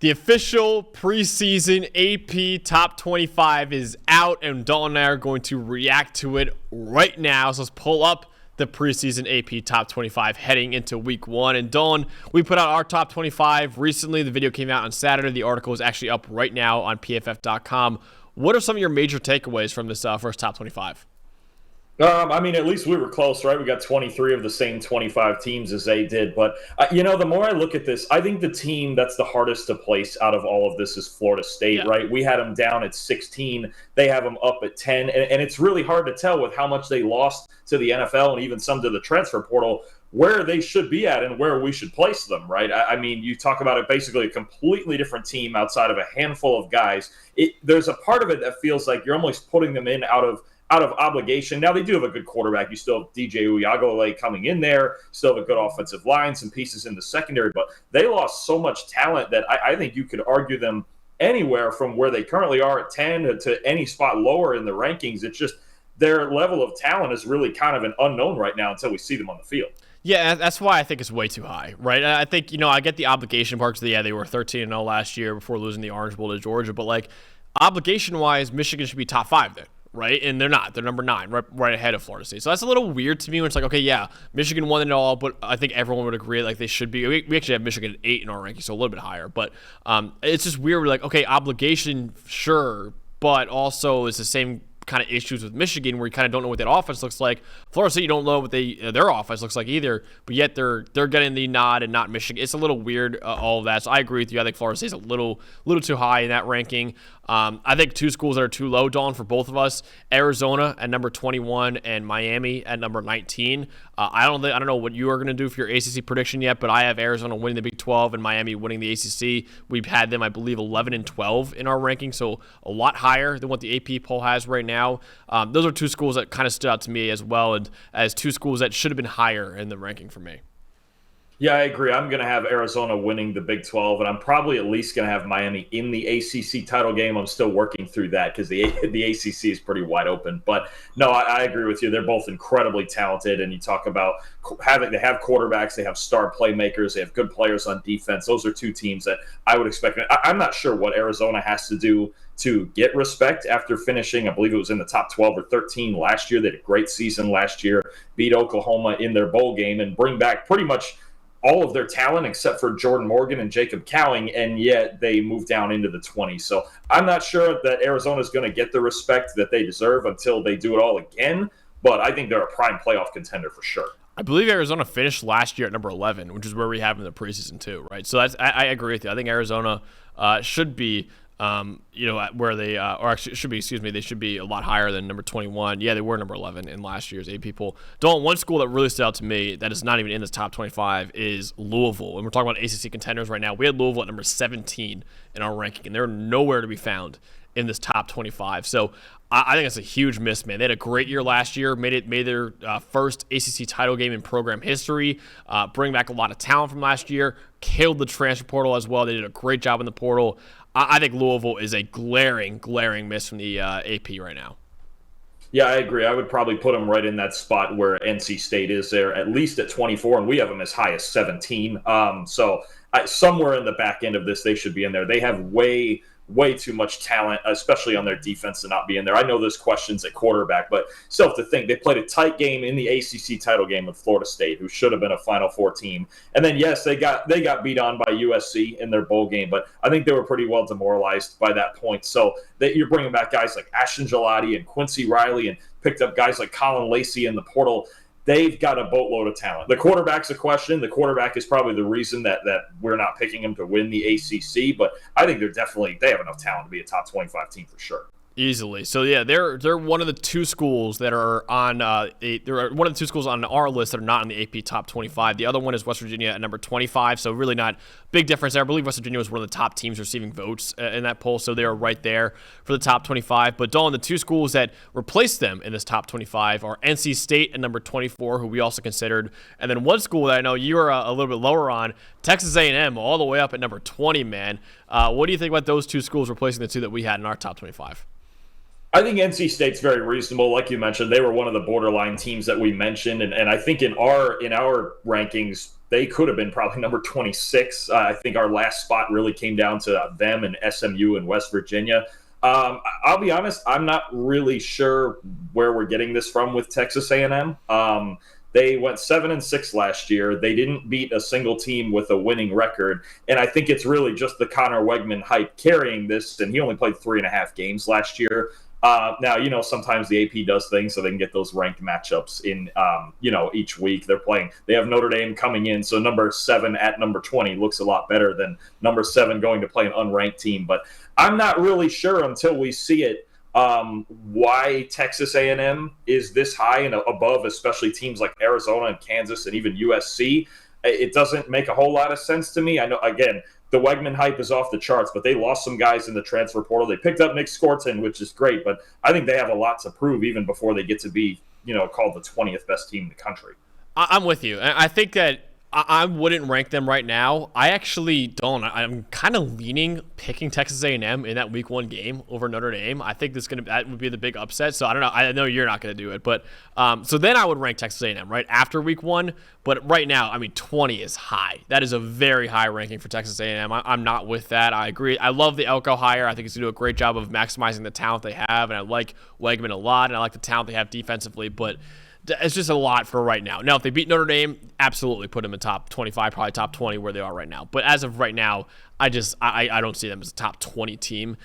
The official preseason AP Top 25 is out, and Dalton and I are going to react to it right now. So let's pull up the preseason AP Top 25 heading into Week 1. And Dalton, we put out our Top 25 recently. The video came out on Saturday. The article is actually up right now on pff.com. What are some of your major takeaways from this first Top 25? At least we were close, right? We got 23 of the same 25 teams as they did. But, the more I look at this, I think the team that's the hardest to place out of all of this is Florida State, right? We had them down at 16. They have them up at 10. And it's really hard to tell with how much they lost to the NFL and even some to the transfer portal where they should be at and where we should place them, right? You talk about it, basically a completely different team outside of a handful of guys. There's a part of it that feels like you're almost putting them in out of obligation. Now, they do have a good quarterback. You still have DJ Uyagale coming in there, still have a good offensive line, some pieces in the secondary, but they lost so much talent that I think you could argue them anywhere from where they currently are at 10 to any spot lower in the rankings. It's just their level of talent is really kind of an unknown right now until we see them on the field. Yeah, that's why I think it's way too high, right? I think, I get the obligation part because, they were 13-0 last year before losing the Orange Bowl to Georgia, but, obligation-wise, Michigan should be top 5 then. Right, and they're not. They're number 9, right ahead of Florida State. So that's a little weird to me. When it's like, okay, yeah, Michigan won it all, but I think everyone would agree they should be. We actually have Michigan at 8 in our ranking, so a little bit higher. But it's just weird. We're like, okay, obligation, sure, but also it's the same kind of issues with Michigan where you kind of don't know what that offense looks like. Florida State, you don't know what their offense looks like either, but yet they're getting the nod and not Michigan. It's a little weird, all of that. So I agree with you. I think Florida State's a little too high in that ranking. I think two schools that are too low, Dawn, for both of us: Arizona at number 21 and Miami at number 19. I don't know what you are going to do for your ACC prediction yet, but I have Arizona winning the Big 12 and Miami winning the ACC. We've had them, I believe, 11 and 12 in our ranking, so a lot higher than what the AP poll has right now. Those are two schools that kind of stood out to me as well, and as two schools that should have been higher in the ranking for me. Yeah, I agree. I'm going to have Arizona winning the Big 12, and I'm probably at least going to have Miami in the ACC title game. I'm still working through that because the ACC is pretty wide open. But no, I agree with you. They're both incredibly talented, and you talk about they have quarterbacks, they have star playmakers, they have good players on defense. Those are two teams that I would expect. I'm not sure what Arizona has to do to get respect after finishing, I believe it was in the top 12 or 13 last year. They had a great season last year, beat Oklahoma in their bowl game, and bring back pretty much all of their talent except for Jordan Morgan and Jacob Cowing, and yet they moved down into the 20s. So I'm not sure that Arizona is going to get the respect that they deserve until they do it all again, but I think they're a prime playoff contender for sure. I believe Arizona finished last year at number 11, which is where we have them in the preseason too, right? So I agree with you. I think Arizona should be where they or actually should be, they should be a lot higher than number 21. Yeah, they were number 11 in last year's AP poll. Dalton, one school that really stood out to me that is not even in this top 25 is Louisville. And we're talking about ACC contenders right now. We had Louisville at number 17 in our ranking, and they're nowhere to be found in this top 25. So I think it's a huge miss, man. They had a great year last year, made their first ACC title game in program history, bring back a lot of talent from last year, killed the transfer portal as well. They did a great job in the portal. I think Louisville is a glaring miss from the AP right now. Yeah, I agree. I would probably put them right in that spot where NC State is there, at least at 24, and we have them as high as 17. Somewhere in the back end of this, they should be in there. They have way too much talent, especially on their defense, to not be in there. I know there's questions at quarterback, but still have to think. They played a tight game in the ACC title game with Florida State, who should have been a Final Four team. And then, yes, they got beat on by USC in their bowl game, but I think they were pretty well demoralized by that point. So you're bringing back guys like Ashton Gelati and Quincy Riley, and picked up guys like Colin Lacey in the portal. They've got a boatload of talent. The quarterback's a question. The quarterback is probably the reason that we're not picking him to win the ACC, but I think they have enough talent to be a top 25 team for sure. Easily. So yeah, they're one of the two schools that are on they're one of the two schools on our list that are not in the AP top 25. The other one is West Virginia at number 25. So really not big difference there. I believe West Virginia was one of the top teams receiving votes in that poll, so they are right there for the top 25. But Dawn, the two schools that replaced them in this top 25 are NC State at number 24, who we also considered, and then one school that I know you are a little bit lower on, Texas A&M, all the way up at number 20. Man, what do you think about those two schools replacing the two that we had in our top 25? I think NC State's very reasonable. Like you mentioned, they were one of the borderline teams that we mentioned, and I think in our rankings, they could have been probably number 26. I think our last spot really came down to them and SMU and West Virginia. I'll be honest, I'm not really sure where we're getting this from with Texas A&M. They went 7-6 last year. They didn't beat a single team with a winning record, and I think it's really just the Connor Wegman hype carrying this. And he only played 3.5 games last year. Now, sometimes the AP does things so they can get those ranked matchups in, each week. They have Notre Dame coming in, so number 7 at number 20 looks a lot better than number 7 going to play an unranked team. But I'm not really sure until we see it why Texas A&M is this high and above, especially teams like Arizona and Kansas and even USC. It doesn't make a whole lot of sense to me. I know, again, the Wegman hype is off the charts, but they lost some guys in the transfer portal. They picked up Nick Scorton, which is great, but I think they have a lot to prove even before they get to be, called the 20th best team in the country. I'm with you. I think that I wouldn't rank them right now. I actually don't. I'm kind of leaning picking Texas A&M in that Week 1 game over Notre Dame. I think that would be the big upset. So I don't know. I know you're not going to do it, but so then I would rank Texas A&M right after Week 1. But right now, 20 is high. That is a very high ranking for Texas A&M. I'm not with that. I agree. I love the Elko hire. I think he's going to do a great job of maximizing the talent they have, and I like Wegman a lot, and I like the talent they have defensively, but it's just a lot for right now. Now, if they beat Notre Dame, absolutely put them in top 25, probably top 20 where they are right now. But as of right now, I don't see them as a top 20 team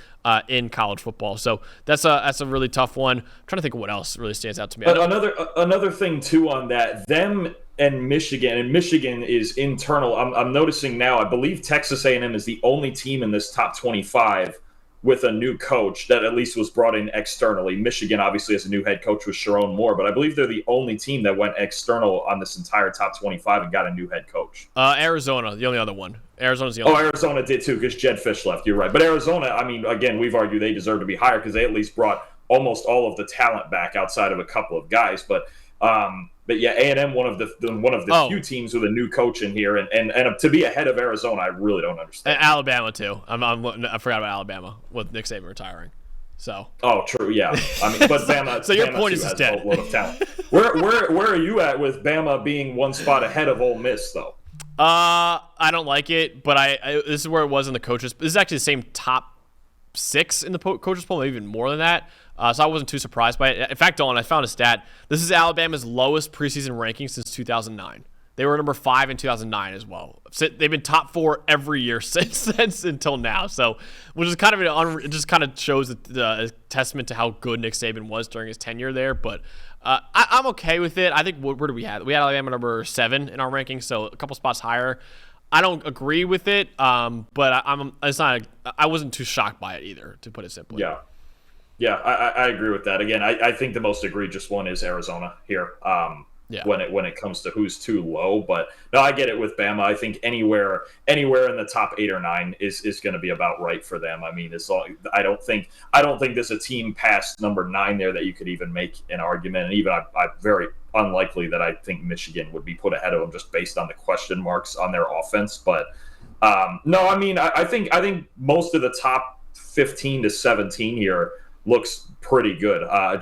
in college football. So that's a really tough one. I'm trying to think of what else really stands out to me. But another thing too on that, them and Michigan is internal. I'm noticing now. I believe Texas A&M is the only team in this top 25 with a new coach that at least was brought in externally. Michigan obviously has a new head coach with Sharon Moore, but I believe they're the only team that went external on this entire top 25 and got a new head coach. Arizona, the only other one. Arizona's the only one. Arizona did too because Jed Fish left. You're right. But Arizona, again, we've argued they deserve to be higher because they at least brought almost all of the talent back outside of a couple of guys. But yeah, A&M, one of the few teams with a new coach in here, and to be ahead of Arizona, I really don't understand. And Alabama too. I forgot about Alabama with Nick Saban retiring. So. Oh, true. Yeah. But Bama. So your Bama point is dead. A lot of talent. Where are you at with Bama being one spot ahead of Ole Miss though? I don't like it, but this is where it was in the coaches. This is actually the same top 6 in the coaches poll, maybe even more than that. So I wasn't too surprised by it. In fact, Dalton, I found a stat. This is Alabama's lowest preseason ranking since 2009. They were number 5 in 2009 as well. So they've been top 4 every year since until now. So, which is kind of it just kind of shows a testament to how good Nick Saban was during his tenure there. But I'm okay with it. I think where do we have? We had Alabama number 7 in our ranking, so a couple spots higher. I don't agree with it, but I wasn't too shocked by it either, to put it simply. Yeah, I agree with that. Again, I think the most egregious one is Arizona here. When it comes to who's too low, but no, I get it with Bama. I think anywhere in the top 8 or 9 is going to be about right for them. I don't think there's a team past number 9 there that you could even make an argument, and even I'm very unlikely that I think Michigan would be put ahead of them just based on the question marks on their offense. But no, I think most of the top 15 to 17 here looks pretty good. I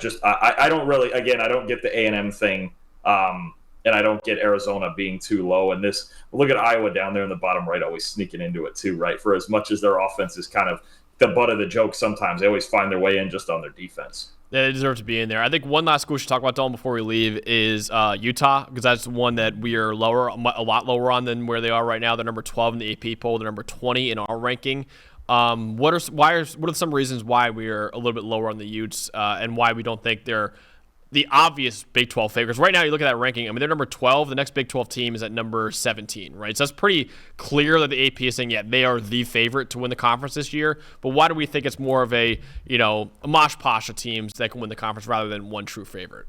don't really, again, I don't get the A&M thing. And I don't get Arizona being too low. And look at Iowa down there in the bottom right, always sneaking into it too, right? For as much as their offense is kind of the butt of the joke sometimes, they always find their way in just on their defense. They deserve to be in there. I think one last school we should talk about, Dalton, before we leave is Utah, because that's one that we are a lot lower on than where they are right now. They're number 12 in the AP poll. They're number 20 in our ranking. What are some reasons why we are a little bit lower on the Utes and why we don't think they're the obvious Big 12 favorites? Right now, you look at that ranking, they're number 12. The next Big 12 team is at number 17, right? So that's pretty clear that the AP is saying, they are the favorite to win the conference this year. But why do we think it's more of a mosh posh of teams that can win the conference rather than one true favorite?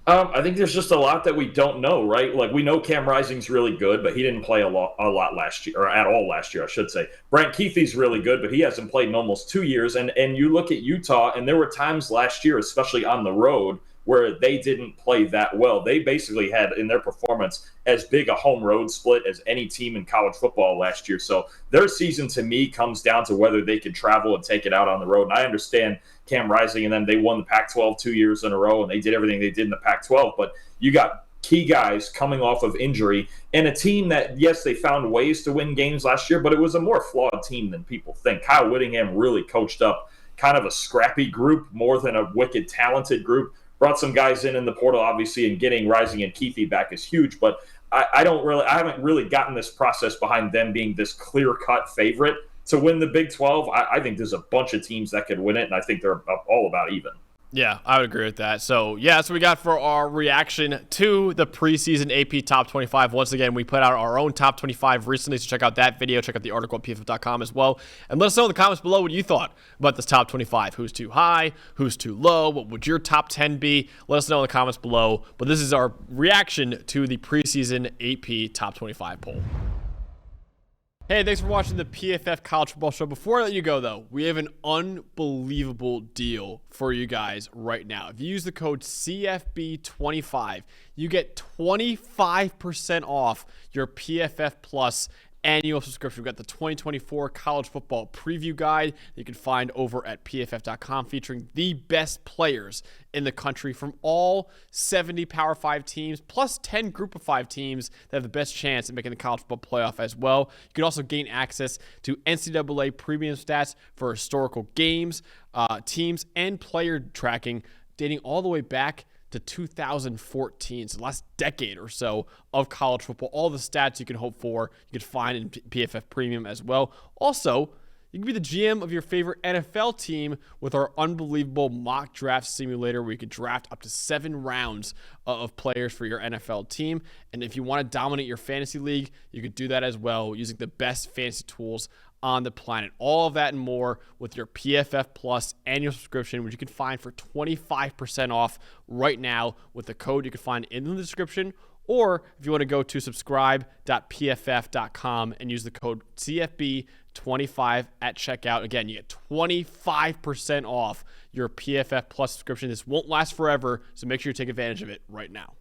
I think there's just a lot that we don't know, right? Like, we know Cam Rising's really good, but he didn't play a lot last year, or at all last year, I should say. Brant Keithy's really good, but he hasn't played in almost 2 years. And you look at Utah, and there were times last year, especially on the road, where they didn't play that well. They basically had, in their performance, as big a home road split as any team in college football last year. So their season, to me, comes down to whether they can travel and take it out on the road. And I understand Cam Rising and them, they won the Pac-12 2 years in a row, and they did everything they did in the Pac-12. But you got key guys coming off of injury, and a team that, yes, they found ways to win games last year, but it was a more flawed team than people think. Kyle Whittingham really coached up kind of a scrappy group more than a wicked talented group. Brought some guys in the portal, obviously, and getting Rising and Keithy back is huge, but I haven't really gotten this process behind them being this clear-cut favorite to win the Big 12. I think there's a bunch of teams that could win it, and I think they're all about even. Yeah, I would agree with that. So, yeah, that's what we got for our reaction to the preseason AP Top 25. Once again, we put out our own Top 25 recently, so check out that video. Check out the article at pff.com as well. And let us know in the comments below what you thought about this Top 25. Who's too high? Who's too low? What would your top 10 be? Let us know in the comments below. But this is our reaction to the preseason AP Top 25 poll. Hey, thanks for watching the PFF College Football Show. Before I let you go, though, we have an unbelievable deal for you guys right now. If you use the code CFB25, you get 25% off your PFF Plus annual subscription. We've got the 2024 College Football Preview Guide that you can find over at pff.com, featuring the best players in the country from all 70 Power 5 teams, plus 10 Group of 5 teams that have the best chance at making the college football playoff as well. You can also gain access to NCAA premium stats for historical games, teams, and player tracking dating all the way back to 2014, so the last decade or so of college football. All the stats you can hope for, you can find in PFF Premium as well. Also, you can be the GM of your favorite NFL team with our unbelievable mock draft simulator, where you can draft up to 7 rounds of players for your NFL team. And if you want to dominate your fantasy league, you can do that as well using the best fantasy tools on the planet. All of that and more with your PFF Plus annual subscription, which you can find for 25% off right now with the code you can find in the description. Or if you want to go to subscribe.pff.com and use the code CFB25 at checkout. Again, you get 25% off your PFF Plus subscription. This won't last forever, so make sure you take advantage of it right now.